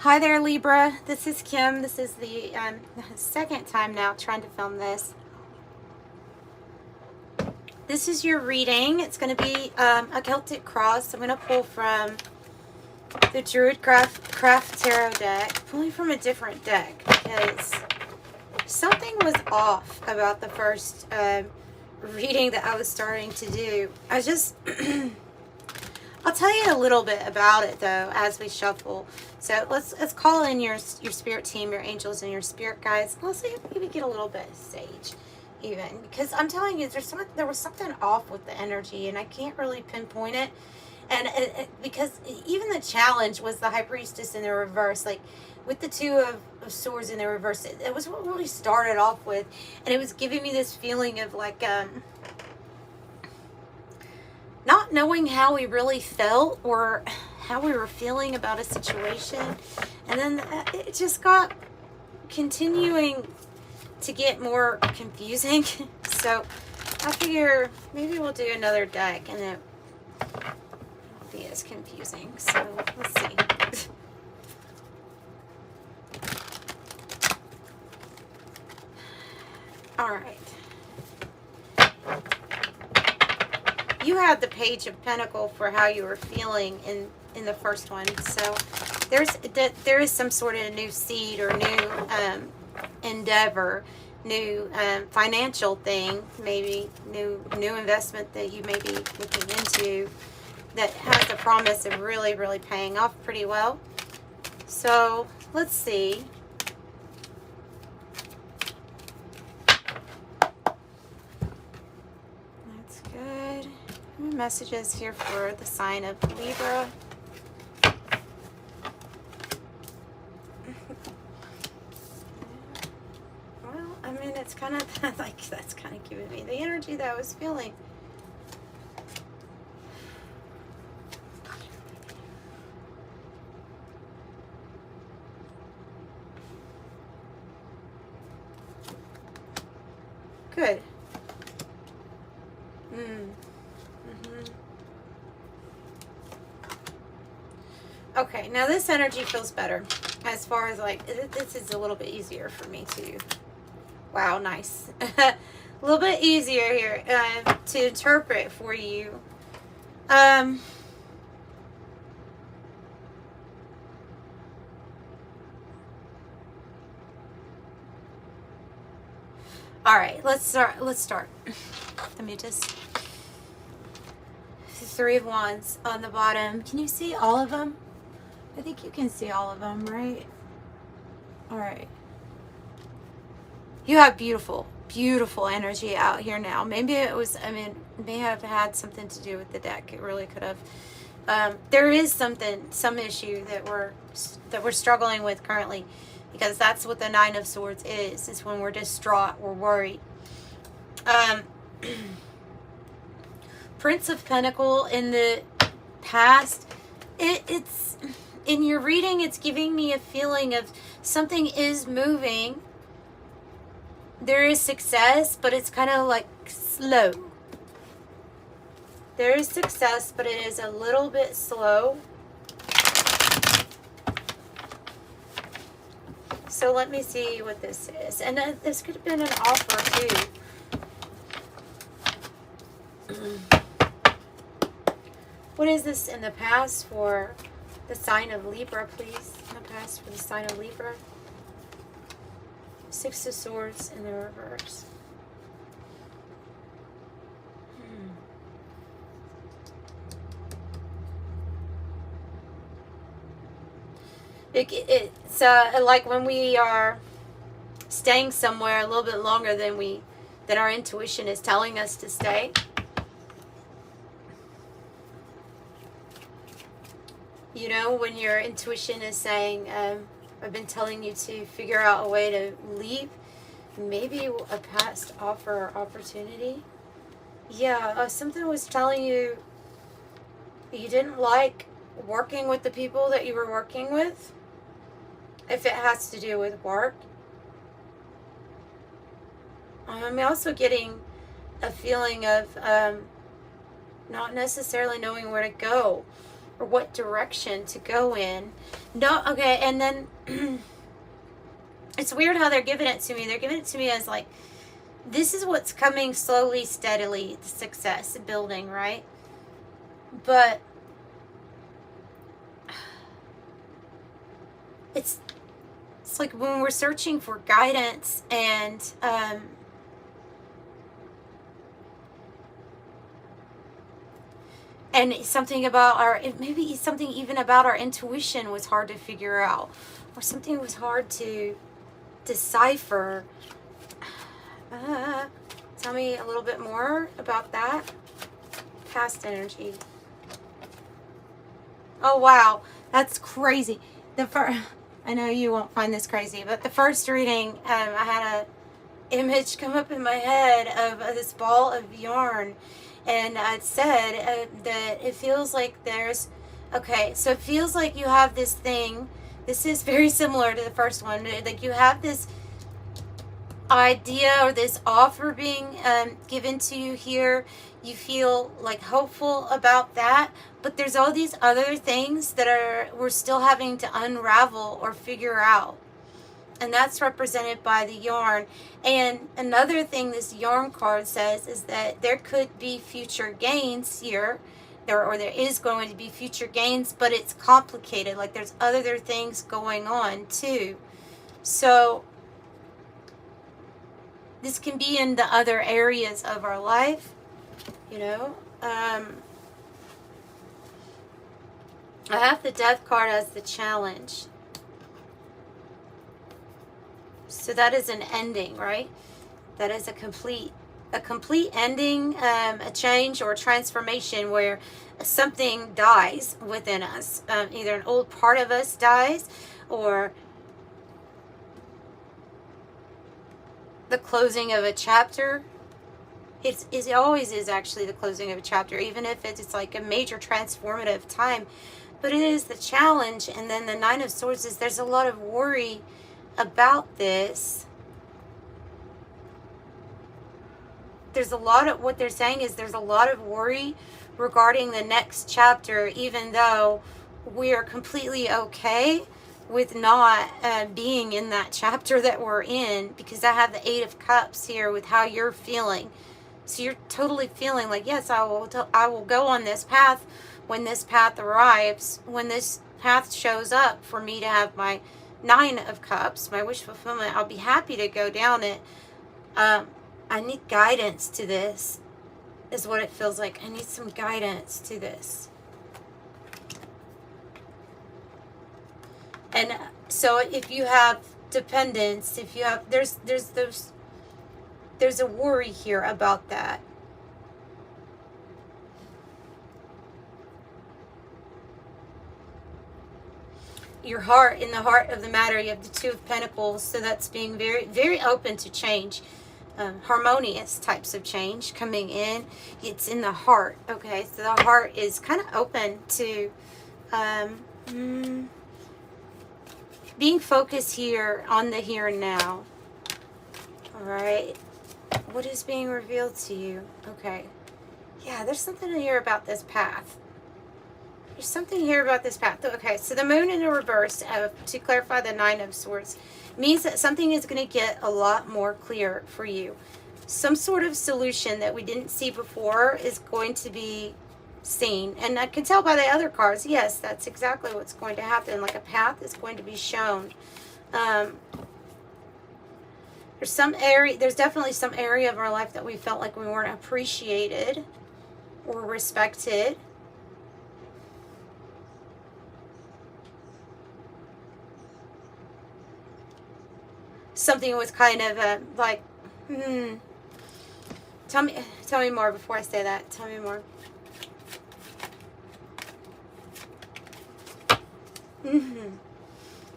Hi there, Libra. This is Kim. This is the second time now trying to film this. This is your reading. It's going to be a Celtic Cross. I'm going to pull from the Druid Craft Tarot deck, pulling from a different deck because something was off about the first reading that I was starting to do. I'll tell you a little bit about it though as we shuffle. So let's call in your spirit team, your angels, and your spirit guides. Let's see if maybe get a little bit of sage, even because I'm telling you, there was something off with the energy, and I can't really pinpoint it. And because even the challenge was the High Priestess in the reverse, like with the Two of Swords in the reverse. It was what we started off with, and it was giving me this feeling of like not knowing how we really felt or how we were feeling about a situation. And then it just got continuing to get more confusing. So I figure maybe we'll do another deck and it won't be as confusing. So let's see. All right. You had the Page of Pentacles for how you were feeling in the first one. So there is some sort of new seed or new endeavor, new financial thing, maybe new investment that you may be looking into that has the promise of really, really paying off pretty well. So let's see. That's good. Messages here for the sign of Libra. Well, I mean, it's kind of like that's kind of giving me the energy that I was feeling. Good. Okay, now this energy feels better as far as like, this is a little bit easier for me to, wow, nice. A little bit easier here to interpret for you. All right, let's start. Let me just, the Three of Wands on the bottom. Can you see all of them? I think you can see all of them, right? All right. You have beautiful, beautiful energy out here now. Maybe it was, I mean, it may have had something to do with the deck. It really could have. There is some issue that we're struggling with currently, because that's what the Nine of Swords is when we're distraught, we're worried. Prince of Pentacles in the past, it's in your reading, it's giving me a feeling of something is moving. There is success, but it's kind of like slow. There is success, but it is a little bit slow. So let me see what this is. And this could have been an offer too. What is this in the past for the sign of Libra, please? In the past for the sign of Libra. Six of Swords in the reverse. It's like when we are staying somewhere a little bit longer than our intuition is telling us to stay. You know, when your intuition is saying, I've been telling you to figure out a way to leave, maybe a past offer or opportunity. Yeah, something was telling you you didn't like working with the people that you were working with, if it has to do with work. I'm also getting a feeling of not necessarily knowing where to go. or what direction to go in. No, okay, and then it's weird how they're giving it to me. They're giving it to me as like, this is what's coming slowly, steadily, the success building, right? But it's like when we're searching for guidance and something about our, maybe something even about our intuition was hard to figure out, or something was hard to decipher. Tell me a little bit more about that. Past energy. Oh wow, that's crazy. I know you won't find this crazy, but the first reading, I had a image come up in my head of this ball of yarn, and it said that it feels like there's, okay, so it feels like you have this thing. This is very similar to the first one. Like you have this idea or this offer being given to you here. You feel like hopeful about that, but there's all these other things that we're still having to unravel or figure out, and that's represented by the yarn. And another thing this yarn card says is that there could be future gains here, or there is going to be future gains, but it's complicated. Like there's other things going on too. So this can be in the other areas of our life, you know. I have the Death card as the challenge. So that is an ending, right? That is a complete ending, a change or a transformation where something dies within us. Either an old part of us dies, or the closing of a chapter. It always is actually the closing of a chapter, even if it's like a major transformative time. But it is the challenge. And then the Nine of Swords is, there's a lot of worry about this. There's a lot of, what they're saying is there's a lot of worry regarding the next chapter, even though we are completely okay with not being in that chapter that we're in, because I have the Eight of Cups here with how you're feeling. So you're totally feeling like, yes, I will go on this path when this path arrives, when this path shows up for me to have my Nine of Cups, my wish fulfillment. I'll be happy to go down it. I need guidance to this, is what it feels like. I need some guidance to this. And so if you have dependence, if you have, there's a worry here about that. Your heart, in the heart of the matter, you have the Two of Pentacles, so that's being very, very open to change. Harmonious types of change coming in. It's in the heart, okay? So the heart is kind of open to being focused here on the here and now. All right. What is being revealed to you? Okay. Yeah, there's something in here about this path. There's something here about this path. Okay, so the moon in the reverse, to clarify the Nine of Swords, means that something is going to get a lot more clear for you. Some sort of solution that we didn't see before is going to be seen. And I can tell by the other cards, yes, that's exactly what's going to happen. Like a path is going to be shown. There's definitely some area of our life that we felt like we weren't appreciated or respected. Something was kind of like, Tell me more before I say that. Tell me more.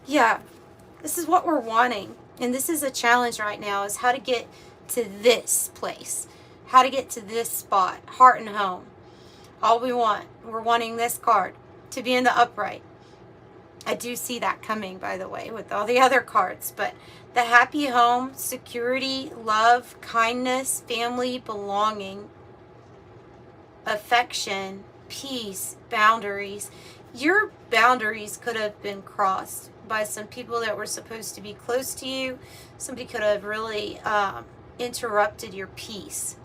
Yeah, this is what we're wanting. And this is a challenge right now, is how to get to this place. How to get to this spot. Heart and home. All we want. We're wanting this card to be in the upright. I do see that coming, by the way, with all the other cards. But the happy home, security, love, kindness, family, belonging, affection, peace, boundaries. Your boundaries could have been crossed by some people that were supposed to be close to you. Somebody could have really interrupted your peace.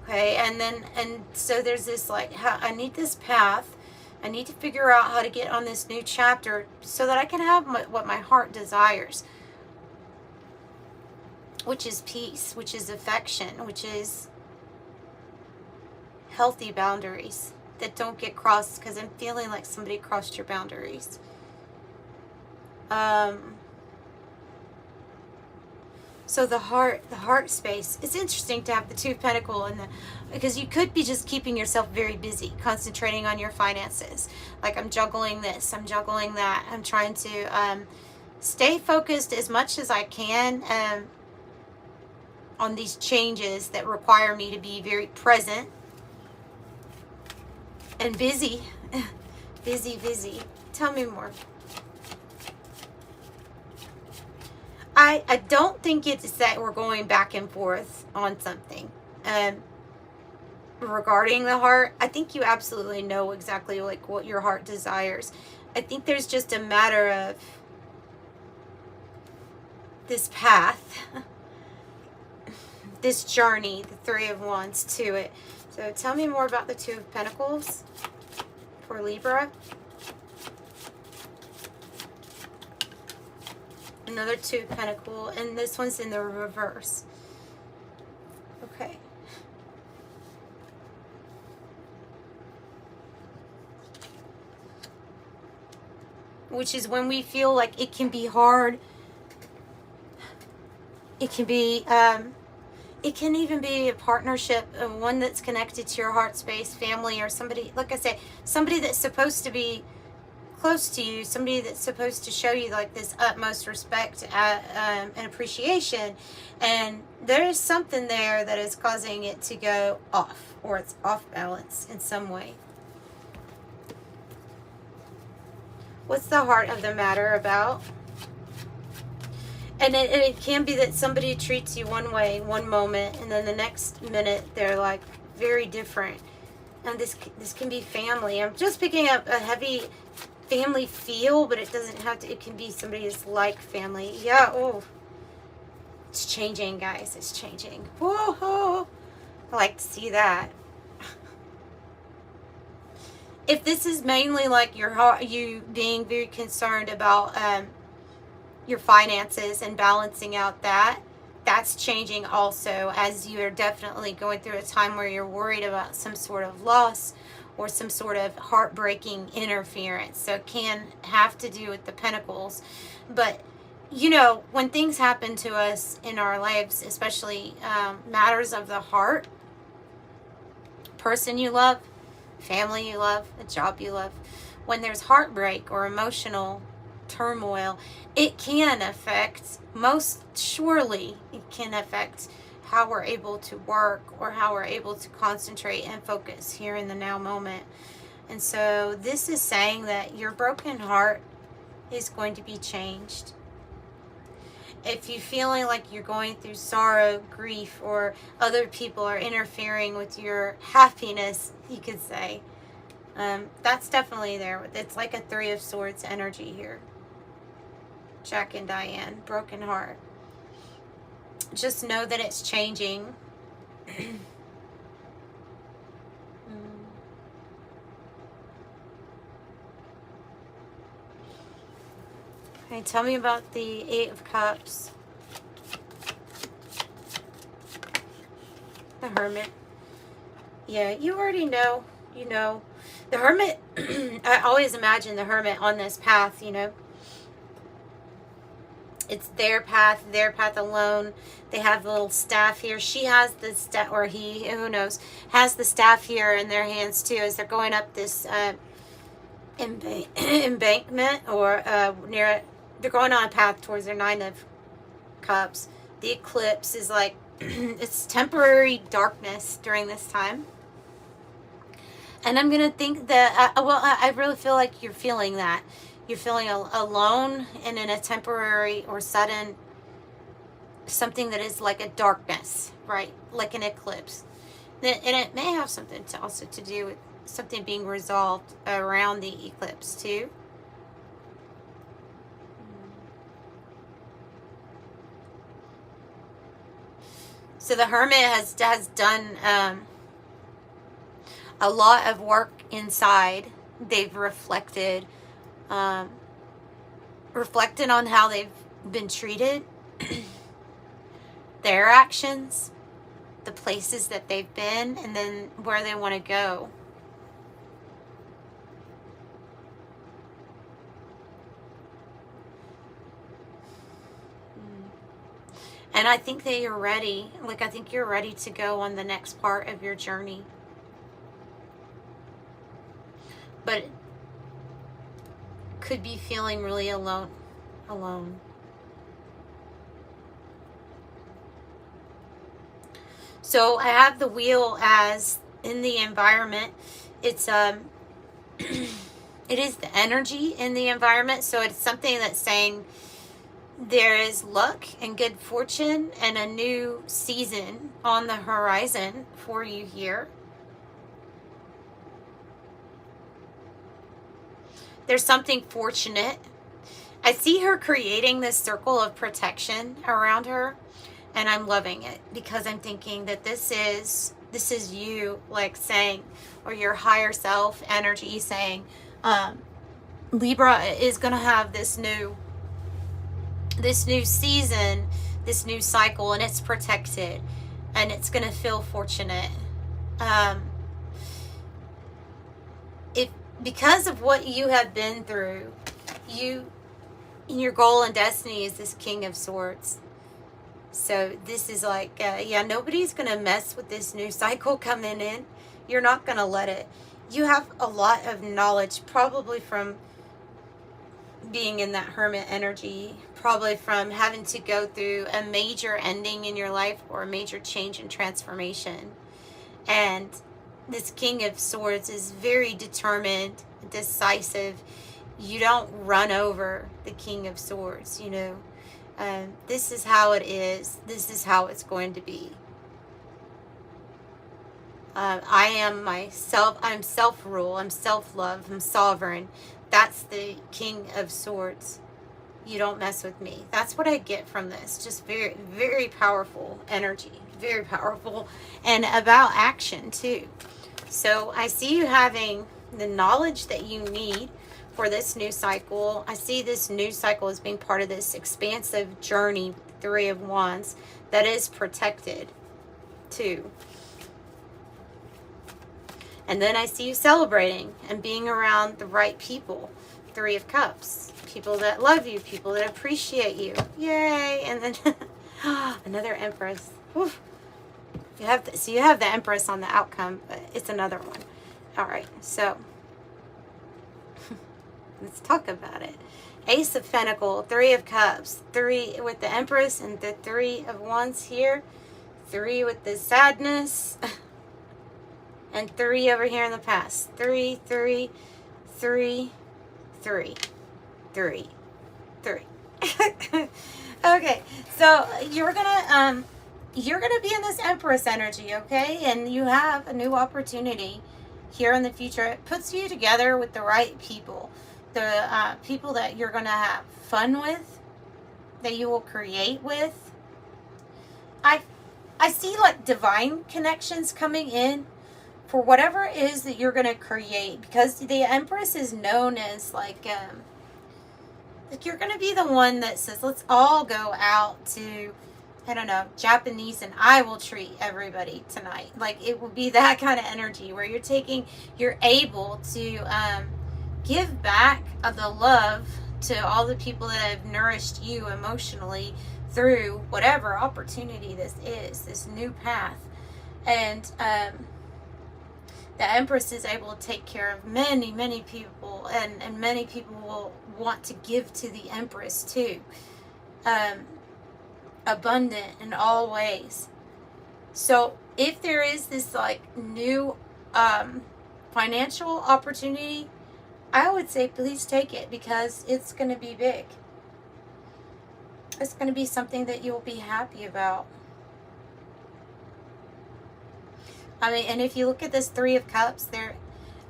Okay, and so there's this like, I need this path. I need to figure out how to get on this new chapter so that I can have what my heart desires, which is peace, which is affection, which is healthy boundaries that don't get crossed, because I'm feeling like somebody crossed your boundaries. So the heart space, it's interesting to have the Two of Pentacles because you could be just keeping yourself very busy, concentrating on your finances. Like, I'm juggling this, I'm juggling that. I'm trying to stay focused as much as I can on these changes that require me to be very present and busy. busy. Tell me more. I don't think it's that we're going back and forth on something. Regarding the heart, I think you absolutely know exactly like what your heart desires. I think there's just a matter of this path, this journey, the Three of Wands to it. So tell me more about the Two of Pentacles for Libra. Another Two of Pentacles, and this one's in the reverse. Okay. Which is when we feel like it can be hard. It can be, it can even be a partnership, one that's connected to your heart space, family, or somebody, like I say, somebody that's supposed to be close to you, somebody that's supposed to show you like this utmost respect and appreciation, and there is something there that is causing it to go off, or it's off balance in some way. What's the heart of the matter about? And it can be that somebody treats you one way one moment, and then the next minute they're like very different. And this can be family. I'm just picking up a heavy family feel, but it doesn't have to. It can be somebody that's like family. Yeah. Oh, it's changing, guys. It's changing. Whoa. I like to see that. If this is mainly like your heart, you being very concerned about your finances and balancing out that's changing also, as you're definitely going through a time where you're worried about some sort of loss or some sort of heartbreaking interference. So it can have to do with the Pentacles. But, you know, when things happen to us in our lives, especially matters of the heart, person you love, family you love, a job you love, when there's heartbreak or emotional turmoil, it can affect, most surely it can affect how we're able to work or how we're able to concentrate and focus here in the now moment. And so this is saying that your broken heart is going to be changed. If you're feeling like you're going through sorrow, grief, or other people are interfering with your happiness, you could say, that's definitely there. It's like a Three of Swords energy here. Jack and Diane, broken heart. Just know that it's changing. Okay, tell me about the Eight of Cups. The Hermit. Yeah, you already know. You know. The Hermit, I always imagine the Hermit on this path, you know. It's their path alone. They have the little staff here. She has the staff, or he, who knows, has the staff here in their hands too, as they're going up this embankment, or near it. They're going on a path towards their Nine of Cups. The eclipse is like, it's temporary darkness during this time. And I'm going to think that, I really feel like you're feeling that. You're feeling alone and in a temporary or sudden something that is like a darkness, right? Like an eclipse. And it may have something also to do with something being resolved around the eclipse too. So the Hermit has done a lot of work inside. They've reflected on how they've been treated, their actions, the places that they've been, and then where they want to go. And I think that you're ready. Like, I think you're ready to go on the next part of your journey. But could be feeling really alone. So I have the wheel as in the environment. It's it is the energy in the environment. So it's something that's saying there is luck and good fortune and a new season on the horizon for you here. There's something fortunate. I see her creating this circle of protection around her, and I'm loving it because I'm thinking that this is you, like, saying, or your higher self energy saying, Libra is going to have this new season, this new cycle, and it's protected, and it's going to feel fortunate. If because of what you have been through, your goal and destiny is this King of Swords. So this is like, yeah, nobody's going to mess with this new cycle coming in. You're not going to let it. You have a lot of knowledge, probably from being in that Hermit energy, probably from having to go through a major ending in your life or a major change and transformation. And this King of Swords is very determined, decisive. You don't run over the King of Swords, you know. This is how it is. This is how it's going to be. I am myself. I'm self-rule. I'm self-love. I'm sovereign. That's the King of Swords. You don't mess with me. That's what I get from this. Just very, very powerful energy. Very powerful. And about action, too. So I see you having the knowledge that you need for this new cycle. I see this new cycle as being part of this expansive journey, Three of Wands, that is protected, too. And then I see you celebrating and being around the right people. Three of Cups. People that love you. People that appreciate you. Yay! And then another Empress. Whew. You have the Empress on the outcome, but it's another one. All right, so let's talk about it. Ace of Pentacles, Three of Cups, Three with the Empress, and the Three of Wands here. Three with the sadness. And three over here in the past. Three, three, three, three, three, three. Okay, so you're gonna be in this Empress energy, okay? And you have a new opportunity here in the future. It puts you together with the right people. The people that you're gonna have fun with, that you will create with. I see like divine connections coming in for whatever it is that you're going to create, because the Empress is known as like you're going to be the one that says, let's all go out to, I don't know, Japanese, and I will treat everybody tonight. Like, it will be that kind of energy where you're able to give back the love to all the people that have nourished you emotionally through whatever opportunity this is, this new path. And the Empress is able to take care of many, many people, and many people will want to give to the Empress too. Abundant in all ways. So if there is this like new financial opportunity, I would say please take it, because it's going to be big. It's going to be something that you'll be happy about. I mean, and if you look at this Three of Cups,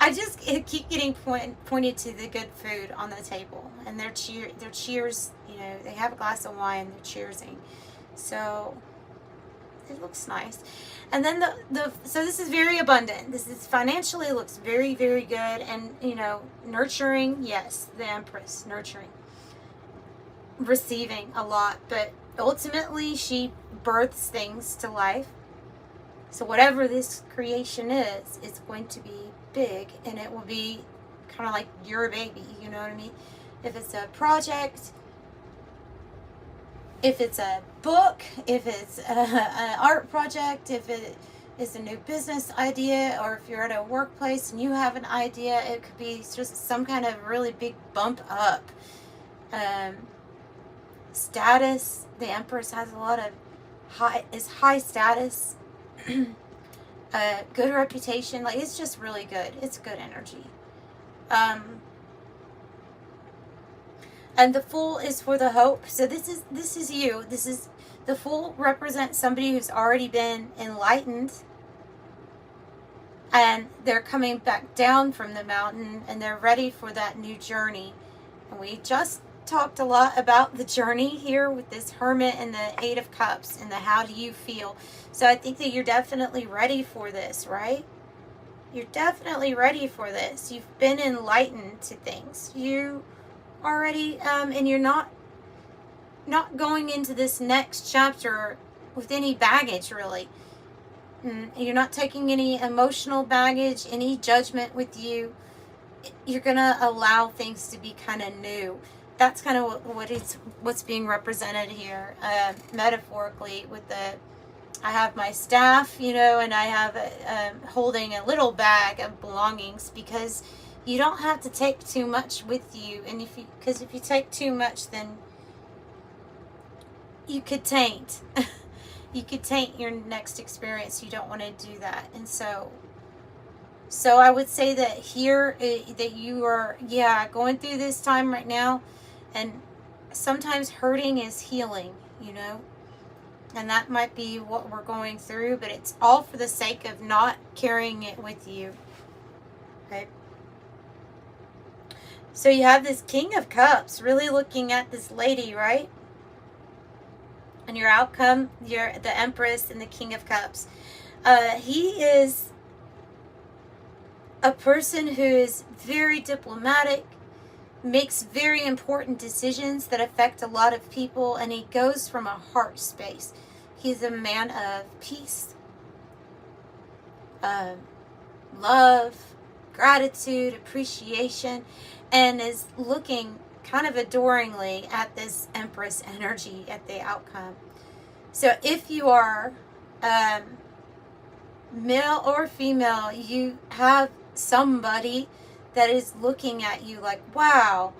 I just keep getting pointed to the good food on the table, and their cheers. You know, they have a glass of wine. They're cheersing, so it looks nice. And then so this is very abundant. This is financially looks very, very good, and you know, nurturing. Yes, the Empress, nurturing, receiving a lot, but ultimately she births things to life. So whatever this creation is, it's going to be big, and it will be kind of like your baby, you know what I mean? If it's a project, if it's a book, if it's an art project, if it is a new business idea, or if you're at a workplace and you have an idea, it could be just some kind of really big bump up. Status, the Empress has a lot of high status. Good reputation, like it's just really good. It's good energy. And the Fool is for the hope. So this is you. This is the Fool represents somebody who's already been enlightened, and they're coming back down from the mountain, and they're ready for that new journey. And we just talked a lot about the journey here with this Hermit and the Eight of Cups and the how do you feel. So I think that you're definitely ready for this, right? You're definitely ready for this. You've been enlightened to things. You already, and you're not going into this next chapter with any baggage, really. You're not taking any emotional baggage, any judgment with you. You're going to allow things to be kind of new. That's kind of what's being represented here, metaphorically, with I have my staff, you know, and I have holding a little bag of belongings, because you don't have to take too much with you, and because if you take too much, then you could taint. You could taint your next experience. You don't want to do that, and so I would say that here that you are, going through this time right now. And sometimes hurting is healing, you know, and that might be what we're going through, but it's all for the sake of not carrying it with you. Okay. So you have this King of Cups really looking at this lady, right? And your outcome, you're the Empress and the King of Cups. He is a person who is very diplomatic, makes very important decisions that affect a lot of people, and he goes from a heart space. He's a man of peace, love, gratitude, appreciation, and is looking kind of adoringly at this Empress energy, at the outcome. So if you are male or female, you have somebody that is looking at you like, wow,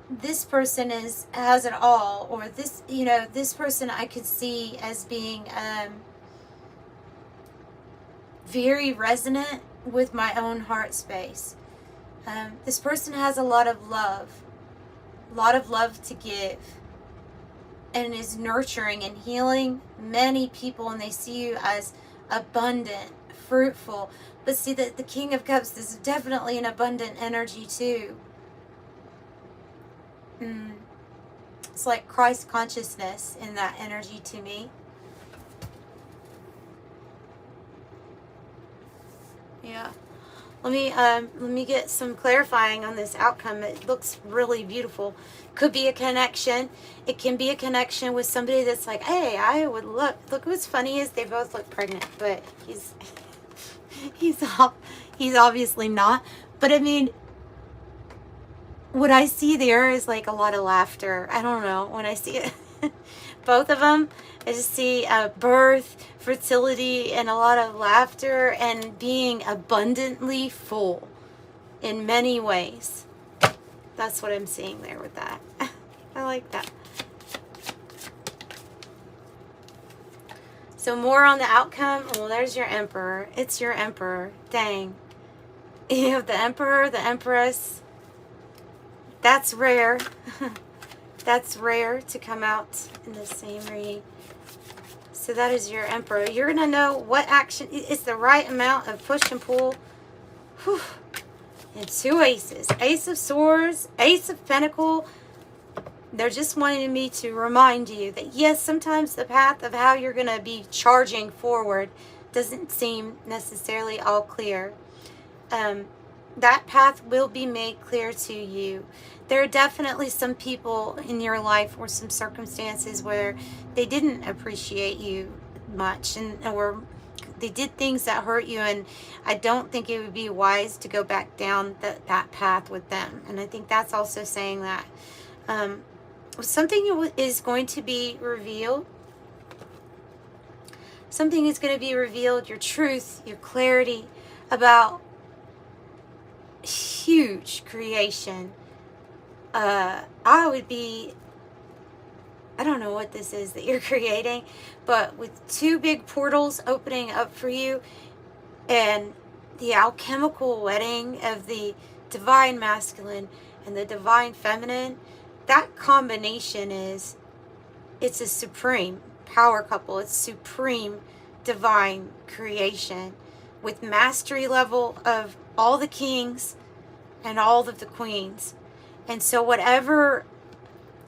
this person has it all, or this, you know, this person I could see as being very resonant with my own heart space. This person has a lot of love to give, and is nurturing and healing many people, and they see you as abundant, fruitful. But see that the King of Cups, this is definitely an abundant energy too. It's like Christ consciousness in that energy to me. Yeah. Let me get some clarifying on this outcome. It looks really beautiful. Could be a connection. It can be a connection with somebody that's like, hey, I would look what's funny is they both look pregnant, but he's obviously not. But I mean, what I see there is like a lot of laughter. I don't know, when I see it. Both of them, I just see birth, fertility, and a lot of laughter, and being abundantly full in many ways. That's what I'm seeing there with that. I like that. So more on the outcome. Well, there's your Emperor. It's your Emperor. Dang. You have the Emperor, the Empress. That's rare. That's rare to come out in the same reading. So that is your Emperor. You're going to know what action. It's the right amount of push and pull. Whew. And 2 aces. Ace of Swords, Ace of Pentacle. They're just wanting me to remind you that yes, sometimes the path of how you're going to be charging forward doesn't seem necessarily all clear. That path will be made clear to you. There are definitely some people in your life or some circumstances where they didn't appreciate you much, or they did things that hurt you, and I don't think it would be wise to go back down that path with them. And I think that's also saying that something is going to be revealed. Something is going to be revealed, your truth, your clarity about huge creation. I don't know what this is that you're creating, but with 2 big portals opening up for you and the alchemical wedding of the divine masculine and the divine feminine, that combination it's a supreme power couple. It's supreme divine creation with mastery level of all the kings and all of the queens. And so whatever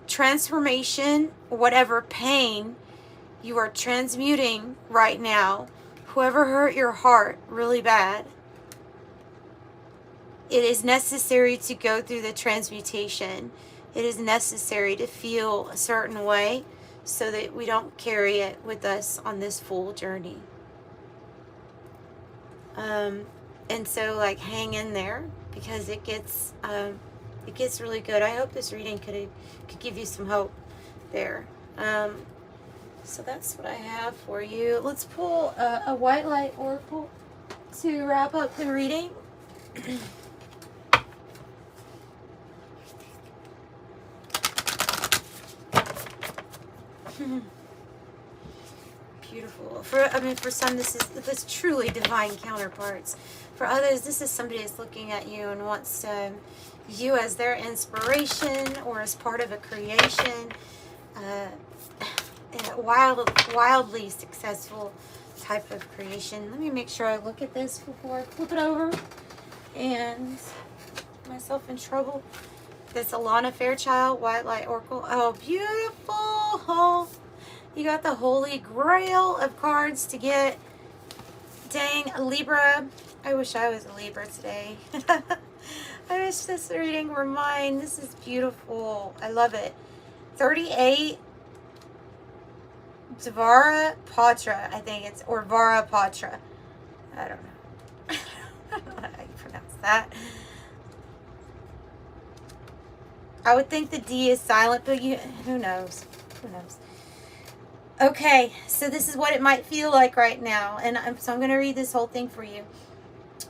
transformation, whatever pain you are transmuting right now, whoever hurt your heart really bad, it is necessary to go through the transmutation. It is necessary to feel a certain way so that we don't carry it with us on this full journey. And so, like, hang in there, because it gets really good. I hope this reading could give you some hope there. So that's what I have for you. Let's pull a white light oracle to wrap up the reading. Beautiful. For some, this is truly divine counterparts. For others, this is somebody that's looking at you and wants you as their inspiration or as part of a creation. Wildly successful type of creation. Let me make sure I look at this before I flip it over and get myself in trouble. This Alana Fairchild White Light Oracle. Oh, beautiful. You got the Holy Grail of cards to get. Dang, Libra. I wish I was a Libra today. I wish this reading were mine. This is beautiful. I love it. 38. Svara Patra, I think it's, or Vara Patra. I don't know. I don't know how you pronounce that. I would think the D is silent, but who knows? Who knows? Okay, so this is what it might feel like right now. And so I'm going to read this whole thing for you.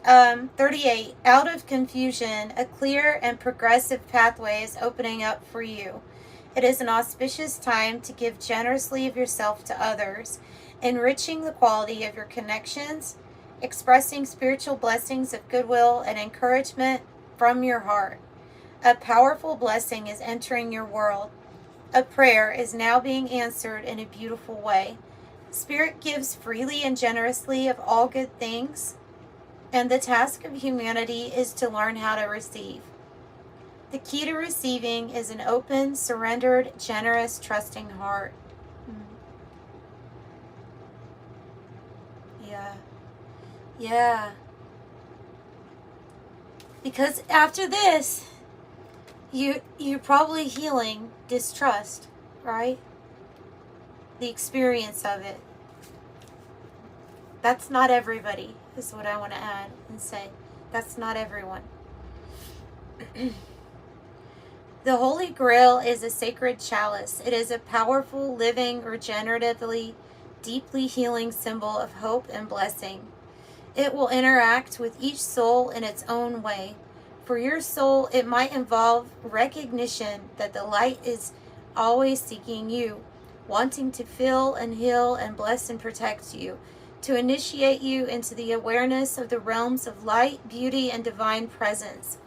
38. Out of confusion, a clear and progressive pathway is opening up for you. It is an auspicious time to give generously of yourself to others, enriching the quality of your connections, expressing spiritual blessings of goodwill and encouragement from your heart. A powerful blessing is entering your world. A prayer is now being answered in a beautiful way. Spirit gives freely and generously of all good things, and the task of humanity is to learn how to receive. The key to receiving is an open, surrendered, generous, trusting heart. Yeah. Because after this, you're probably healing distrust, right? The experience of it. That's not everybody, is what I want to add and say. That's not everyone. The Holy Grail is a sacred chalice. It is a powerful, living, regeneratively, deeply healing symbol of hope and blessing. It will interact with each soul in its own way. For your soul, it might involve recognition that the light is always seeking you, wanting to fill and heal and bless and protect you, to initiate you into the awareness of the realms of light, beauty, and divine presence.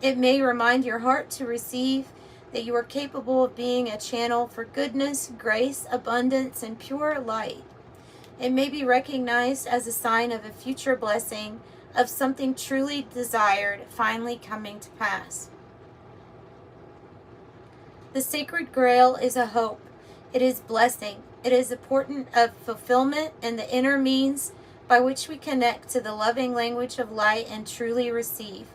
It may remind your heart to receive that you are capable of being a channel for goodness, grace, abundance, and pure light. It may be recognized as a sign of a future blessing, of something truly desired finally coming to pass. The sacred grail is a hope. It is blessing. It is a portent of fulfillment and the inner means by which we connect to the loving language of light and truly receive.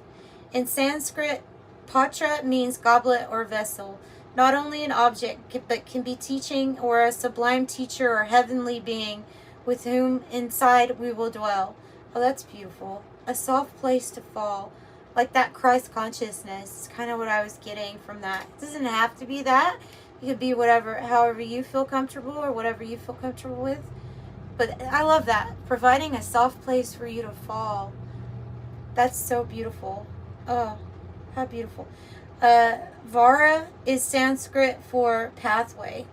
In Sanskrit, patra means goblet or vessel, not only an object, but can be teaching or a sublime teacher or heavenly being with whom inside we will dwell. Oh, that's beautiful. A soft place to fall, like that Christ consciousness is kind of what I was getting from that. It doesn't have to be that. It could be whatever, however you feel comfortable or whatever you feel comfortable with. But I love that. Providing a soft place for you to fall. That's so beautiful. Oh, how beautiful. Vara is Sanskrit for pathway.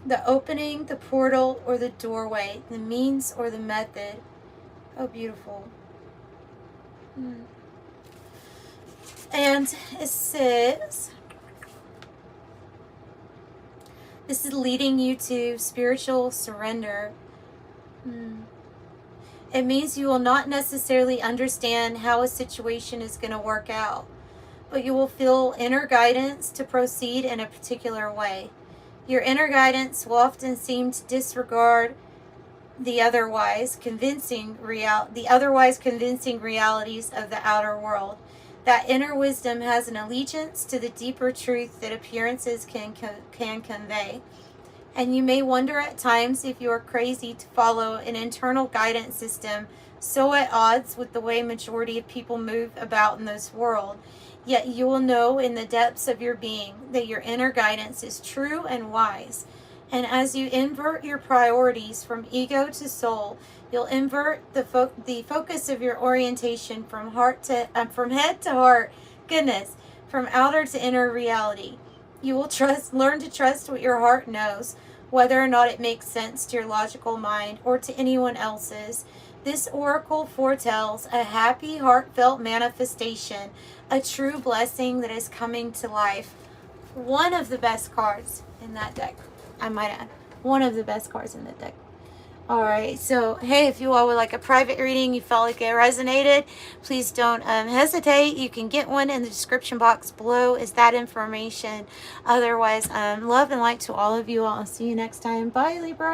The opening, the portal, or the doorway. The means or the method. Oh, beautiful. And it says, this is leading you to spiritual surrender. It means you will not necessarily understand how a situation is going to work out, but you will feel inner guidance to proceed in a particular way. Your inner guidance will often seem to disregard the otherwise convincing realities of the outer world. That inner wisdom has an allegiance to the deeper truth that appearances can convey. And you may wonder at times if you are crazy to follow an internal guidance system so at odds with the way majority of people move about in this world. Yet you will know in the depths of your being that your inner guidance is true and wise. And as you invert your priorities from ego to soul, you'll invert the focus of your orientation from head to heart. Goodness, from outer to inner reality. You will learn to trust what your heart knows, whether or not it makes sense to your logical mind or to anyone else's. This oracle foretells a happy, heartfelt manifestation, a true blessing that is coming to life. One of the best cards in that deck, I might add. One of the best cards in the deck. Alright, so hey, if you all would like a private reading, you felt like it resonated, please don't hesitate. You can get one in the description box below is that information. Otherwise, love and light to all of you. I'll see you next time. Bye, Libra.